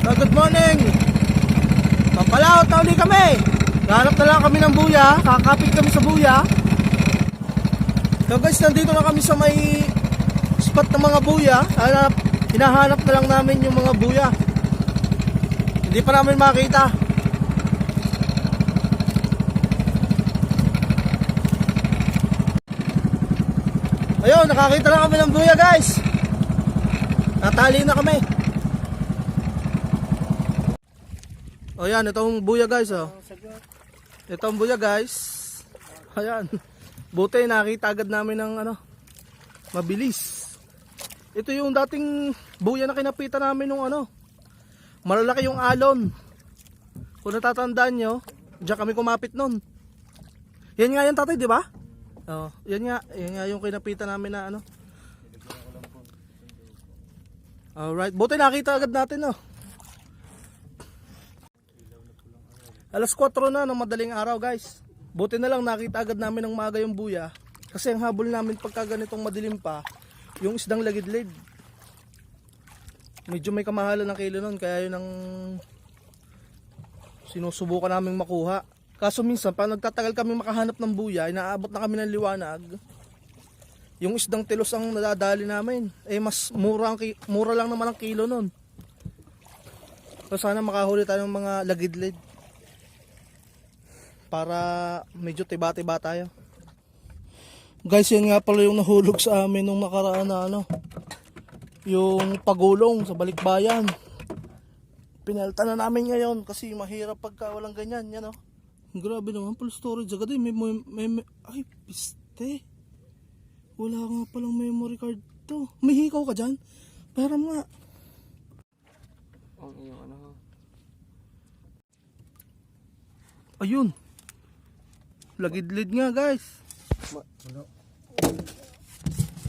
Good morning. Pampalaot na uli kami. Hanap na lang kami ng buya. Kakapit kami sa buya. So guys, nandito na kami sa may spot ng mga buya. Hinahanap na lang namin yung mga buya. Hindi pa namin makita. Ayun, nakakita na kami ng buya guys. Natali na kami. O yan, ito ang buya guys. Oh. Ito ang buya guys. Ayan. Buti nakita agad namin ng mabilis. Ito yung dating buya na kinapitan namin nung malalaki yung alon. Kung natatandaan nyo, diyan kami kumapit nun. Yan nga yan tatay, di ba? Oh, yan nga yung kinapitan namin na Alright, buti nakita agad natin Alas 4 na ng madaling araw guys. Buti na lang nakita agad namin ng maaga yung buya. Kasi ang habol namin pagka ganitong madilim pa, yung isdang lagidlid. Medyo may kamahalan ng kilo nun, kaya yun ang sinusubukan naming makuha. Kaso minsan pag nagtatagal kami makahanap ng buya, inaabot na kami ng liwanag, yung isdang tilos ang nadadali namin. Mas mura lang naman ang kilo nun. So sana makahuli tayo ng mga lagidlid para medyo tiba-tiba tayo. Guys, yan nga pala yung nahulog sa amin nung nakaraan na yung pagulong sa balikbayan. Pinalta na namin ngayon kasi mahirap pagka walang ganyan. Yan grabe naman pala storage agad may ay piste. Wala nga palang memory card to. May hikaw ka dyan? Para nga. Ang iyong Ayun. Lagidlid nga guys.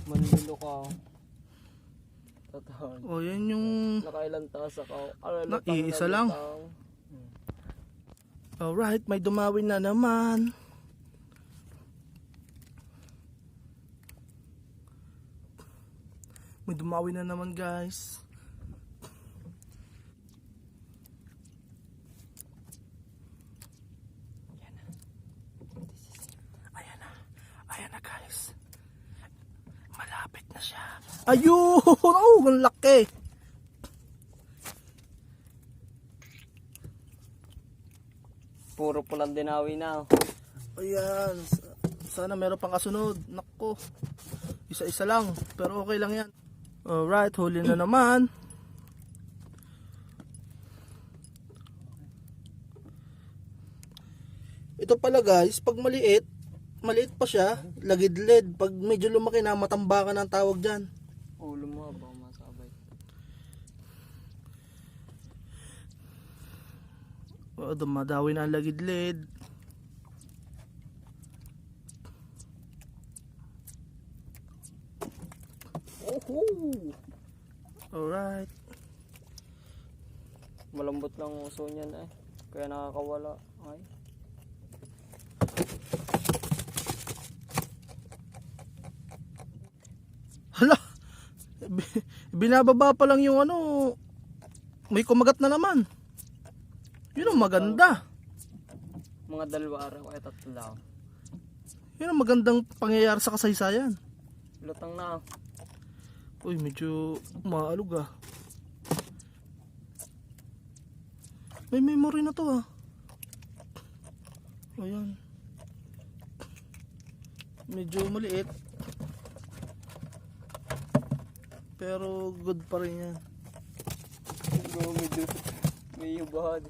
Manlilo ka. Tatahan. O yan yung Nakailan taas ako. iisa lang. Alright, may dumawin na naman. May dumawin na naman guys. Ayan na guys. Malapit na siya. Ayun! Oh, ang laki. Puro pulang dinawi na. Ayan. Sana meron pang kasunod. Nako. Isa-isa lang. Pero okay lang yan. Alright, huli na naman. Ito pala guys, pag maliit pa siya, lagidlid. Pag medyo lumaki na, matambakan ang tawag dyan. Ulo mo ba masabay? Dumadawi na ang lagidlid. Alright. Malambot lang ang uso niyan kaya nakakawala. Ay. Hala. Binababa pa lang yung may kumagat na naman. Yun ang maganda. Mga 2 araw ay 3 lang. Yun ang magandang pangyayari sa kasaysayan. Lutang na. Uy, medyo maalog May memory na to Ayan. Medyo maliit. Pero good pa rin yan. Medyo may hubad.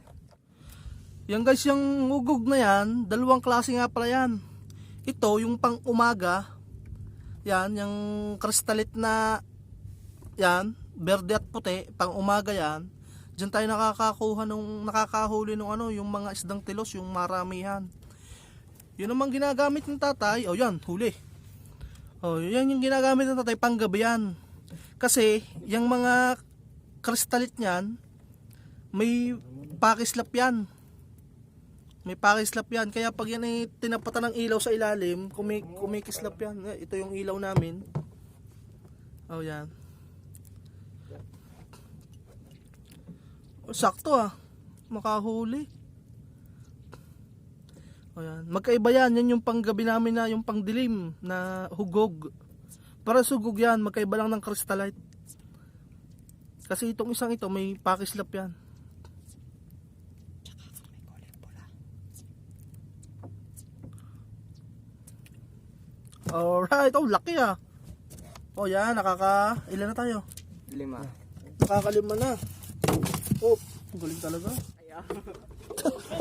Yan guys, yung ugog na yan, 2 klase nga pala yan. Ito, yung pang umaga. Yan, yung kristalit na yan, berde at puti, pang umaga yan. Diyan tayo nakakahuli nung yung mga isdang tilos, yung maramihan. Yun naman ginagamit ng tatay. Yan, huli. Yan yung ginagamit ng tatay panggabi yan. Kasi, yung mga kristalit niyan, may pakislap yan. May pakislap yan. Kaya pag yan ay tinapatan ng ilaw sa ilalim, kumikislap yan. Ito yung ilaw namin. Yan. Sakto makahuli. Ayan. Magkaiba yan. Yan yung panggabi namin na yung pangdilim na hugog. Para sugog yan. Magkaiba lang ng crystallite. Kasi itong isang ito may pakislap yan. Alright. Oh, laki Oh, yan. Ilan na tayo? 5. Nakakalima na. Oh, galing talaga.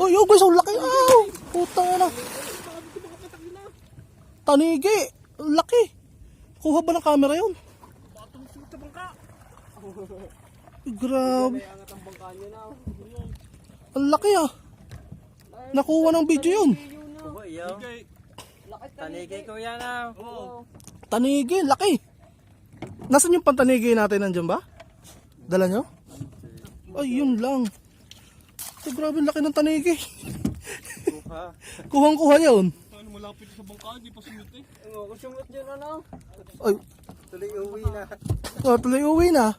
Oh, yo guys, ang laki. Putang na. Tanigi. Laki. Kuha ba ng camera yun? Grabe. Ang laki Nakuha ng video yun. Tanigay ko yan Tanigi, laki. Nasaan yung pantanigi natin? Nandiyan ba? Dala nyo? Ay, yun lang. So, grabe laki ng tanigi. Kuhang-kuha yun. Ano malapit sa bangka, di pa sumit Sumit yun Ay. Tuloy uwi na. Tuloy uwi na.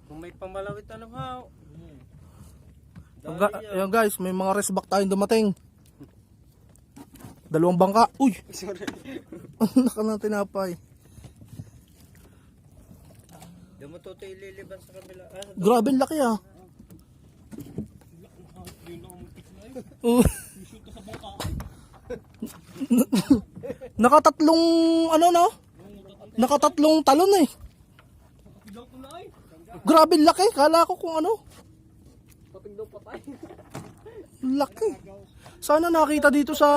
Kung may pamalawit Ayan guys, may mga resback tayong dumating. 2 bangka. Uy! Sorry. Naka na tinapay. Di mo to ililiban sa kabila. Grabe laki Nakatatlong Nakatatlong talon Grabe laki. Kala ko kung ano. Patig daw patay. Laki. Sana nakita dito sa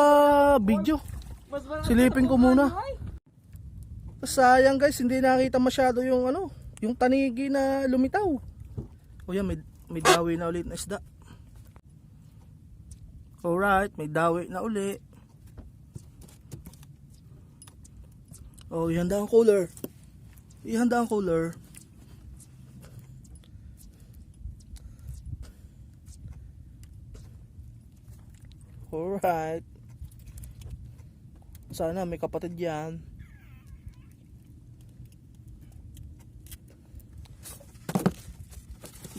video. Silipin ko muna. Sayang guys, hindi nakita masyado yung yung tanigi na lumitaw. O yan, may dawi na ulit na isda. Alright, may dawi na uli. Oh, ihanda ang cooler. Ihanda ang cooler. Alright. Sana may kapatid yan.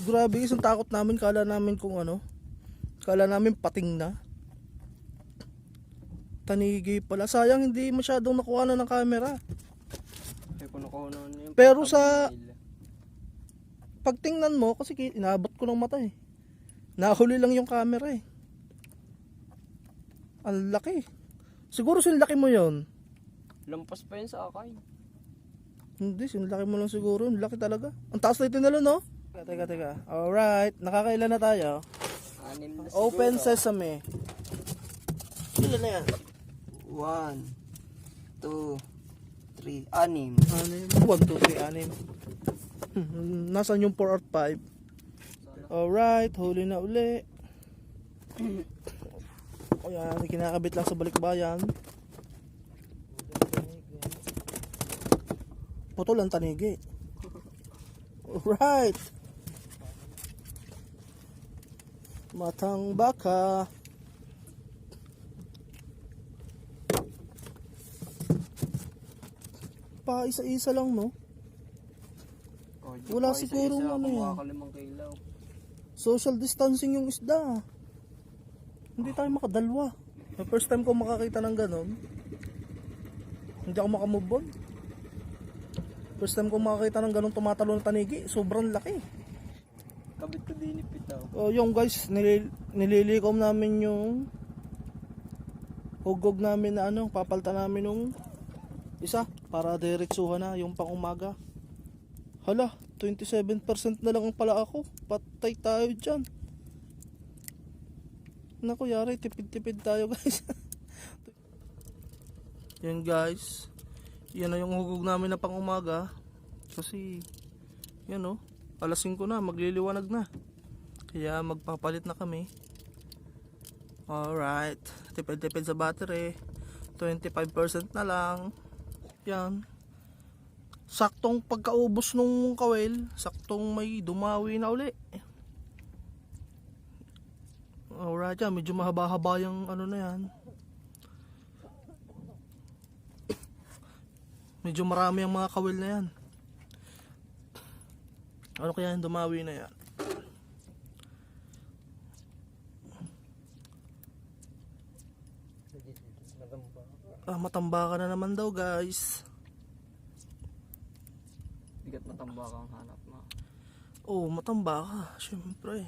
Grabe, isang takot namin. Kala namin kung kala namin pating na. Tanigi pala. Sayang hindi masyadong nakuha na ng camera. Pero sa pagtingnan mo, kasi inabot ko ng mata nahuli lang yung camera Ang laki. Siguro sinlaki mo yon. Lampas pa yun sa akay. Hindi, sinlaki mo lang siguro. Ang laki talaga. Ang taas na itinalo, no? Teka. Alright. Nakakailan na tayo? 6 na siguro. Open sesame. Ilan na yan? 1, 2, 3, 6. 1, 2, 3, 6. Nasaan yung 4 or 5? Alright. Huli na uli. Ayan, kinakabit lang sa balikbayan. Putol ang tanigi. Alright. Matangbaka. Pa isa-isa lang, no? Wala siguro social distancing yung isda. Hindi tayo makadalwa. First time ko makakita ng ganon. Hindi ako makamove on. First time ko makakita ng ganon tumatalo ng tanigi. Sobrang laki. Kabit ko din ipitaw. Oh, yung guys, nililikom namin yung hugog namin na papalta namin nung isa para diretsuhan na yung pang umaga. Hala, 27% na lang pala ako. Patay tayo dyan. Naku, yari, tipid-tipid tayo guys. Yan guys. Yan na yung hugog namin na pang umaga. Kasi, yan alas 5 na, magliliwanag na. Kaya magpapalit na kami. Alright. Tipid-tipid sa battery. 25% na lang. Yan. Saktong pagkaubos nung kawel, saktong may dumawi na uli. Alright yan, medyo mahaba-haba yung na yan. Medyo marami ang mga kawil na yan. Ano kaya yung dumawi na yan? Matambakan na naman daw guys. Bigat matambaka ang hanap mo. Oh, matambaka. Siyempre.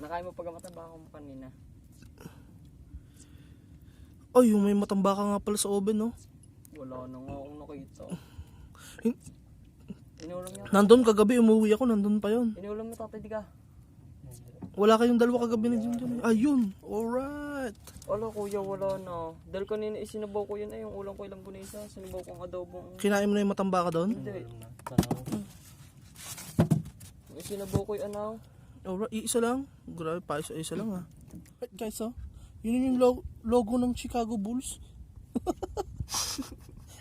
Nakain mo pag matambaka mo kanina. Ay, yung may matambaka nga pala sa oven, no? Wala na nga akong nakita. Inulam niya. Nandun kagabi, umuwi ako, nandun pa yon. Inulam mo tatay, di ka? Wala kayong dalawa kagabi na dyan. Ayun, alright. Wala kuya, wala na. Dahil kanina isinabaw ko yun ay yung ulam ko ilang bunisa. Sinibaw ko ang adobong. Kinain mo na yung matambaka doon? Hindi. Isinabaw ko yung anaw. Alright, iisa lang. Grabe pa, isa lang ha. Right, guys, oh. Yun yung logo ng Chicago Bulls.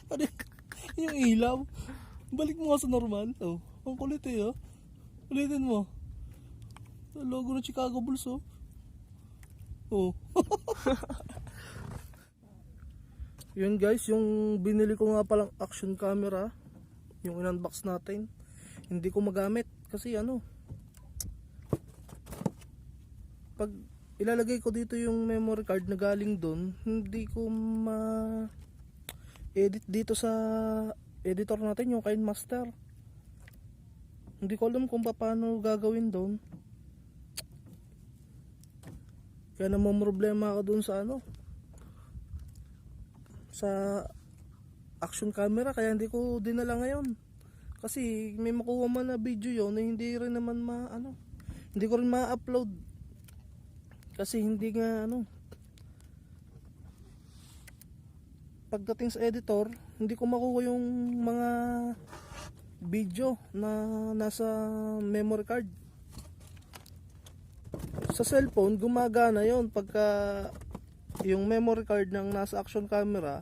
Ano yung ilaw? Balik mo nga sa normal. Oh, ang kulit eh, oh. Ulitin mo. Logo ng Chicago Bulls, oh. Oh. Yun guys, yung binili ko nga palang action camera, yung in-unbox natin, hindi ko magamit kasi ano, pag ilalagay ko dito yung memory card na galing doon, hindi ko ma-edit dito sa editor natin, yung KineMaster. Hindi ko alam kung paano gagawin doon. Kaya namang problema ako doon sa ano, sa action camera, kaya hindi ko dinala ngayon. Kasi may makuha man na video yon na hindi rin naman hindi ko rin ma-upload. Kasi hindi nga pagdating sa editor, hindi ko makuha yung mga video na nasa memory card. Sa cellphone gumagana yon pagka yung memory card ng nasa action camera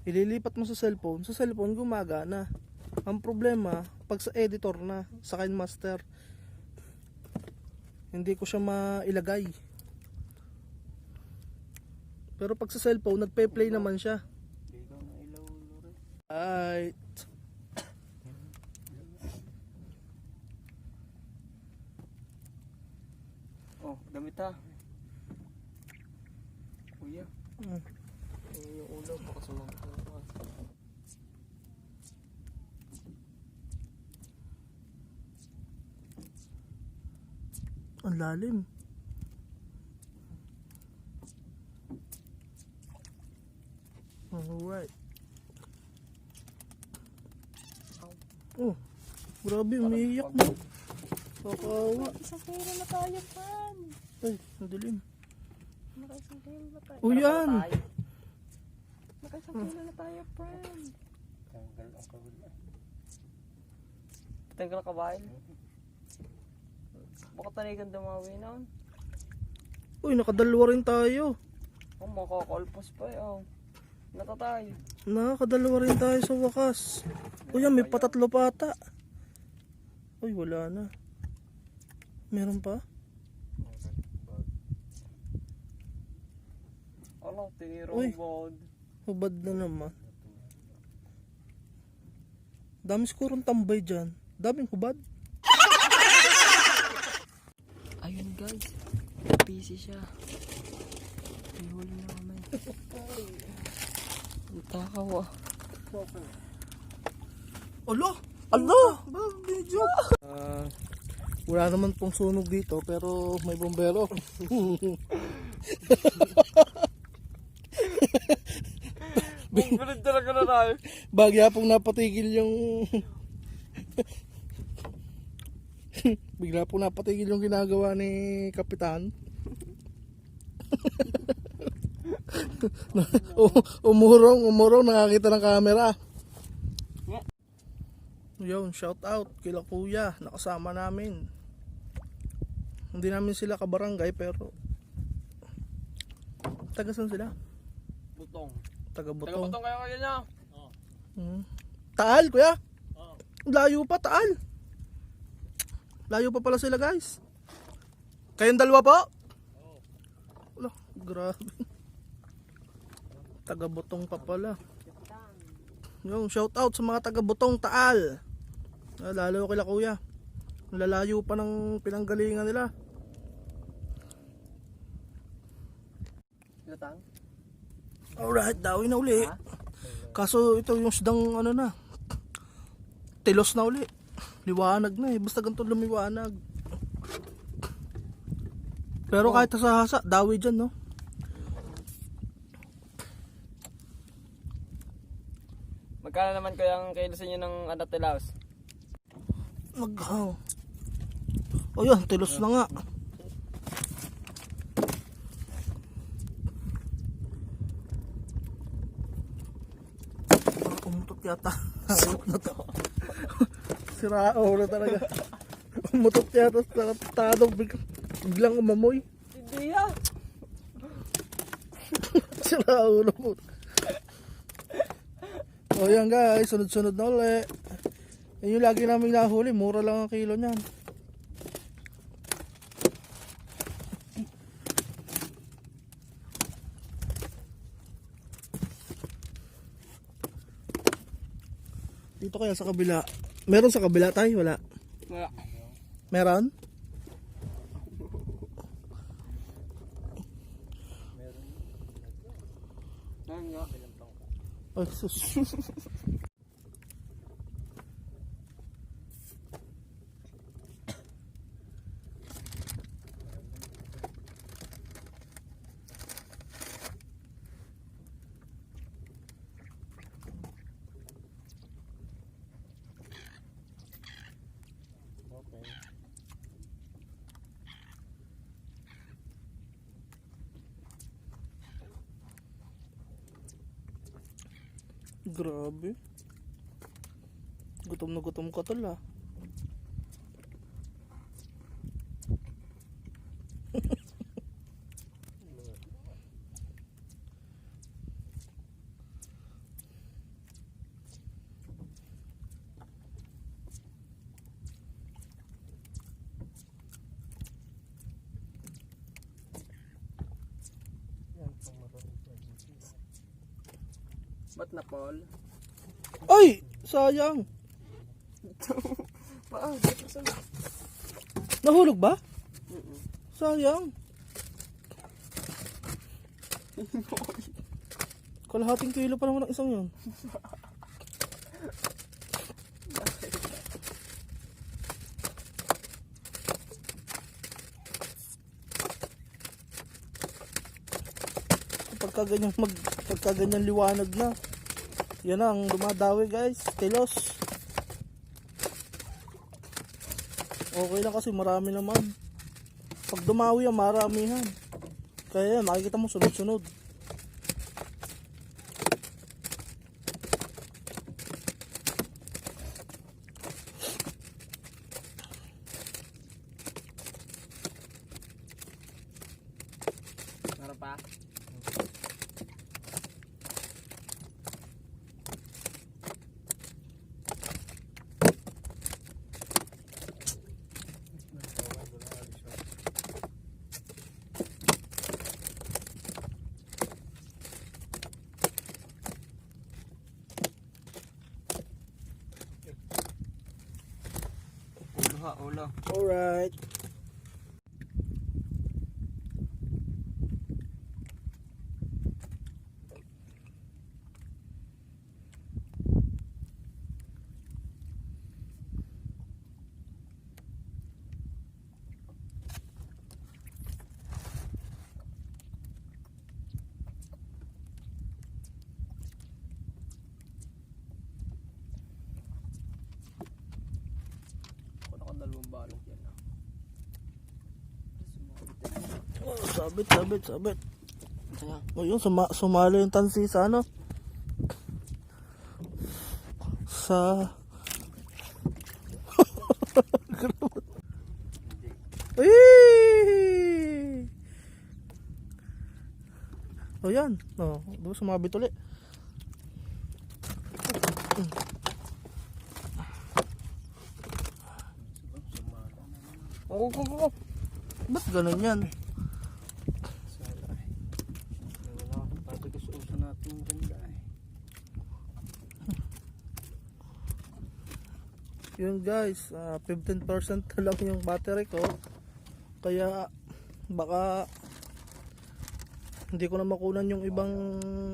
ililipat mo sa cellphone gumagana. Ang problema pag sa editor na, sa KineMaster, hindi ko siya mailagay. Pero pag sa cellphone nagpe-play naman siya. Right. Oh, damit ha. Kuya. Yung ulam baka sumangkot. Ang lalim. Alright. Oh, grabe, umiiyak mo. Kakawa. Isang kilo na tayo, pan. Ay, ang dilim. Nakaisang kilo na tayo. O yan. Nakaisang kilo na tayo, pan. Tanggal ka ba? Baka tanigan dumawi na. Uy, nakadalawa rin tayo. Oh, makakalpos pa eh. Oh. Natatay. Nakakadalawa rin tayo sa wakas. Uy, may patatlo pa ata. Uy, wala na. Meron pa? Ano, tiro Uy. bod. Hubad na naman. Dami sigurong tambay dyan. Daming hubad. Ayun guys, busy siya. Ihuli na kami. Takaw ah. Alo! Alo! Video! Wala naman pong sunog dito pero may bombero. Bumbilid talaga na tayo. Bagya pong napatigil yung bigla pong napatigil yung ginagawa ni Kapitan. umurong nakakita ng camera. Yun, shout out kila kuya, nakasama namin. Hindi namin sila kabarangay pero taga saan sila? Butong. Taga Butong. Taga-butong kayo kayo niya. Taal kuya? Layo pa, Taal. Layo pa pala sila guys. Kayong dalawa po? Wala, grabe. Taga-butong pa pala. Yung shout out sa mga taga-butong Taal. Lalo kila kuya. Lalayo pa ng pinanggalingan nila. Lutang? Alright, dawi na uli. Kaso ito yung sidang ano na. Tilos na uli. Liwanag na eh. Basta ganito lumiwanag. Pero kahit sa hasa, dawi dyan no. Magkano naman kaya ang kilo sa inyo ng adatilaos? Maghang. O yan, tilos na nga. Umutot yata. Umutot na to. Sirao na talaga. Umutot yata sa tatado. Biglang umamoy. Hindi ah. Sirao na po. O yan guys, sunod-sunod na ulit. Yan yung lagi namin nahuli. Mura lang ang kilo niyan. Dito kaya sa kabila. Meron sa kabila tayo? Wala. Wala. Meron? Ay, sus. Grabe. Gutom na gutom ka tol ah. Ba't na Paul? Ay! Sayang! Nahulog ba? Sayang! Kalahating kilo pa naman ang isang yun. Pagka ganyan liwanag na, yan ang dumadawi guys, tilos. Okay lang kasi marami naman. Pag dumawi yan, maramihan. Kaya yan, makikita mo sunod-sunod. Meron pa? Ulo. Alright. Dalawang balong yan ah. Oh, sabit. O yun, sumalo yung tansi sa ano? Sa... Ay! O yan. O, diba sumabit ulit? Oh. Ba't ganun yan? Yun guys, 15% na lang yung battery ko. Kaya baka Hindi ko na makunan yung ibang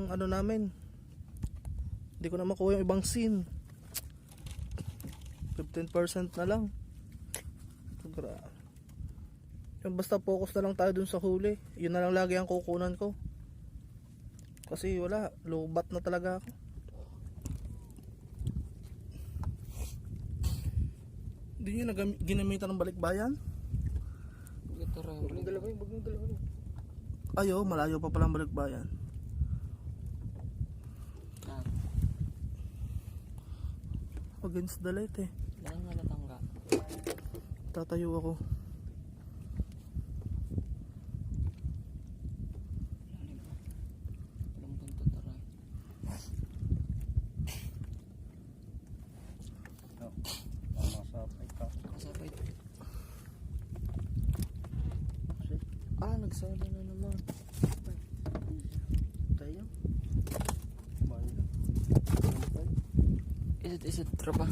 ano namin. Hindi ko na makuha yung ibang scene. 15% na lang. Yung basta focus na lang tayo dun sa huli. Yun na lang lagi ang kukunan ko. Kasi wala, lubat na talaga ako. Hindi nyo ginamitan ng balikbayan? Huwag mong dalawin, huwag mong dalawin. Ayo, malayo pa palang balikbayan. Against the light eh. Dahil nga natangga. Tatayo ako. Walang punto taray. Masapay ka. Kasapay. Nagsala na naman. Tayo. Isit tropa.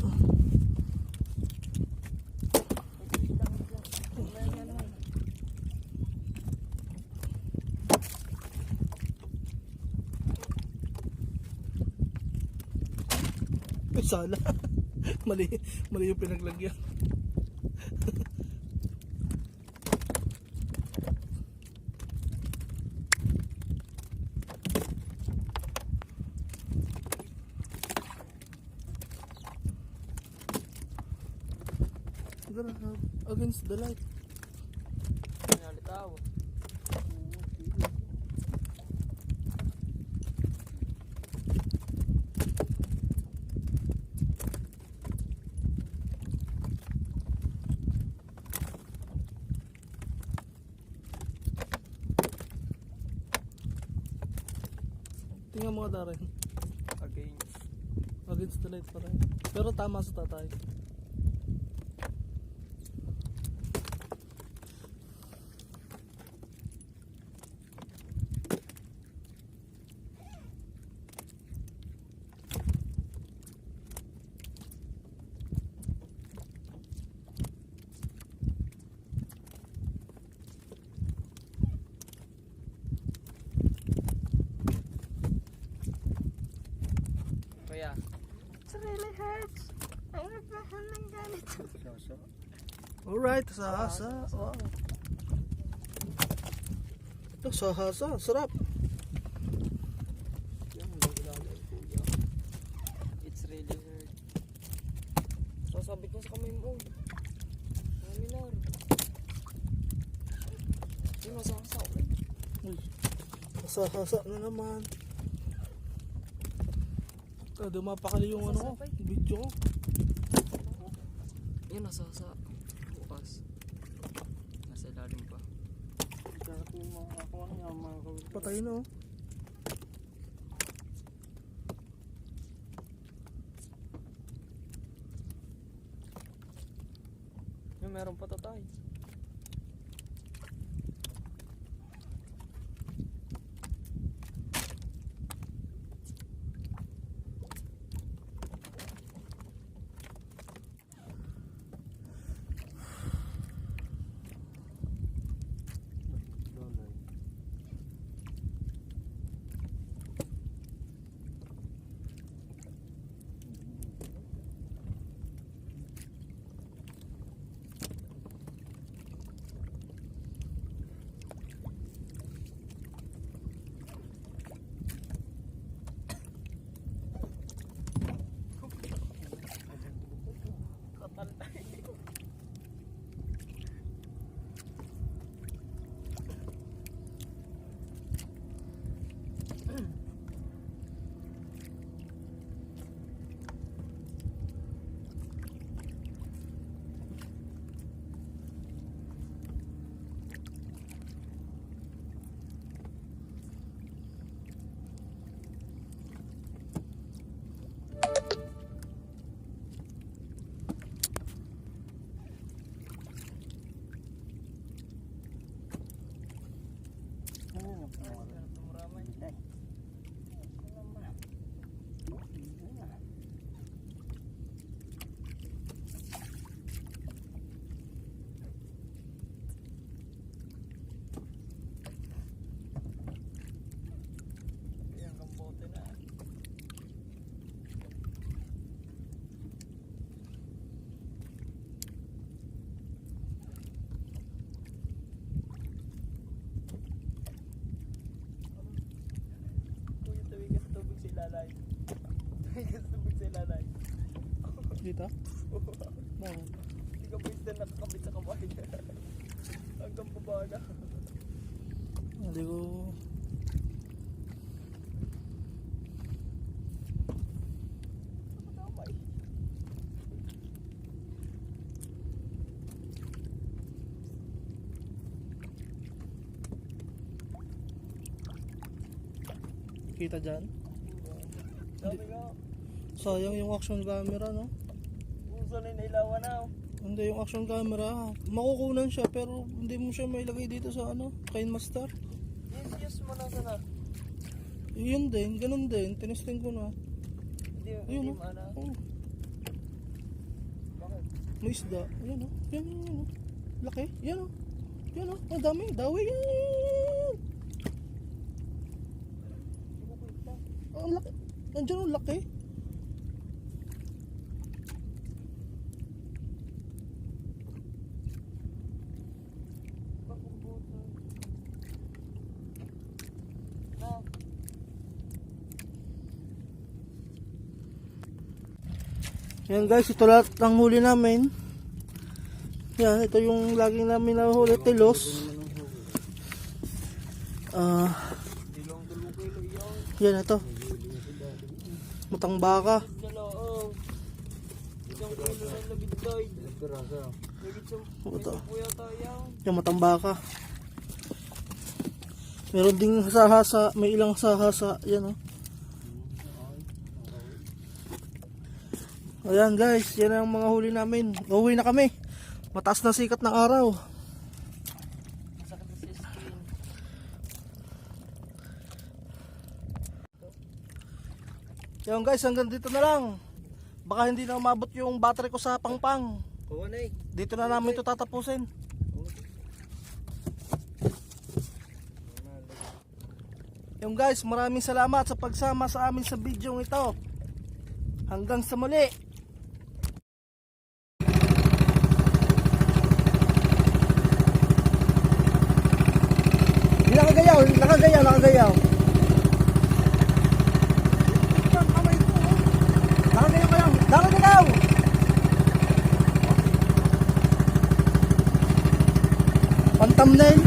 Ay, sala. mali yung pinaglagyan. Against the light. Nalitaw. Tingnan mo ka rin. Against. Against the light pa rin. Pero tama sa tatay. Kaya, It really hurts. Ang nagpahan ng ganito. Alright, hasa-hasa. Wow. Ito, hasa-hasa. Sarap. it's really hurt. Sasabit na sa kamay mo. Naminar. Yung masaksak. Uy, hasa-hasa na naman. Dumapakali yung ano ko, video ko. Yun, nasasa. Bukas. Nasa ilalim pa. Patay na oh. Yung meron pa tatay. Dito? Bakit? Hindi ka pwede nakakabit sa kamay. Hanggang baba na. Hindi ko... Kamay. Kita dyan? Sabi nga, Sayang yung action camera, no? kung saan ay nailawan na. Hindi yung action camera. Makukunan siya pero hindi mo siya mailagay dito sa ano, Master. Yes mo na sana. Yun din, ganun din. Tinesting ko na. Hindi Ayun, oh. maana. Oh, Bakit? may isda. Yan, oh. Yan, yan, yan, oh. Laki. Yan, oh. Yan, oh. Ang dami. Dawi. Yan. Hindi ko kwenta. Ang laki. Nandiyan, oh. Laki. Na. Yan guys, ito lahat ang huli namin. Yan, ito yung laging namin nahuli, tilos. Dilong 2 kilo yan. Yan, ito. Matangbaka. Dalaw. Isang kilo ng labid guide. Labid sa Ito. puya tayo. Yan, matambaka. Meron ding hasa-hasa, may ilang hasa-hasa. Yan, oh. Ayan guys, yan ang mga huli namin. Uuwi na kami. Mataas na sikat ng araw. Sakit na sa skin. Yan guys, hanggang dito na lang. Baka hindi na umabot yung battery ko sa pangpang. Kuha na eh. Dito na namin ito tatapusin. Yung guys, maraming salamat sa pagsama sa amin sa video ito. Hanggang sa muli. Nakagayaw, nakagayaw, nakagayaw. Nakagayaw ka lang, nakagayaw. Pang-thumbnail.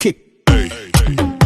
kick.